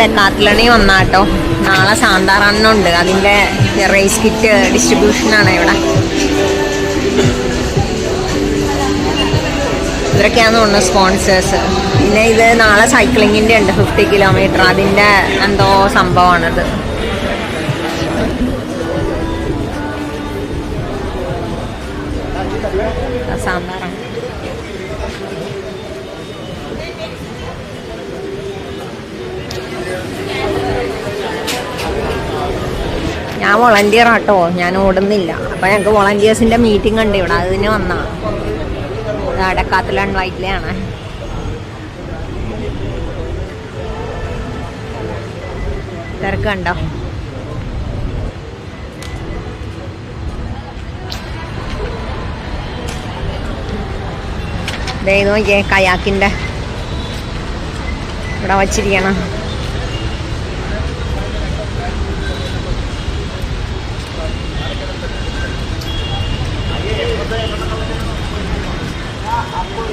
ഡെക്കാത്ലണിൽ വന്നാട്ടോ. നാളെ സാന്താ റണ്ണുണ്ട്, അതിൻ്റെ raise kit ഡിസ്ട്രിബ്യൂഷനാണ് ഇവിടെ. ഇവരൊക്കെയാണെന്ന് തോന്നുന്നു സ്പോൺസേഴ്സ്. പിന്നെ ഇത് നാളെ സൈക്ലിങ്ങിൻ്റെ ഉണ്ട് 50 കിലോമീറ്റർ, അതിൻ്റെ എന്തോ സംഭവമാണിത്. സാന്താറാണ്. ഞാൻ വോളണ്ടിയർ ആട്ടോ, ഞാൻ ഓടുന്നില്ല. അപ്പം ഞങ്ങൾക്ക് വോളണ്ടിയേഴ്സിൻ്റെ മീറ്റിംഗ് ഉണ്ട് ഇവിടെ, അതിന് വന്നാ. ഡെക്കാത്ലൺ വൈറ്റിലെയാണ്. തിരക്കുണ്ടോ? ദേ നോക്കിയേ, കയാക്കിൻ്റെ ഇവിടെ വച്ചിരിക്കണം.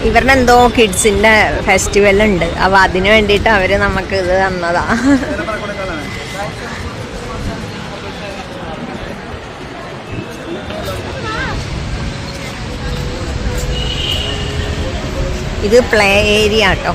ഇവരുടെ എന്തോ കിഡ്സിൻ്റെ ഫെസ്റ്റിവൽ ഉണ്ട്, അപ്പോൾ അതിന് വേണ്ടിയിട്ട് അവർ നമുക്ക് ഇത് തന്നതാ. ഇത് പ്ലേ ഏരിയ കേട്ടോ.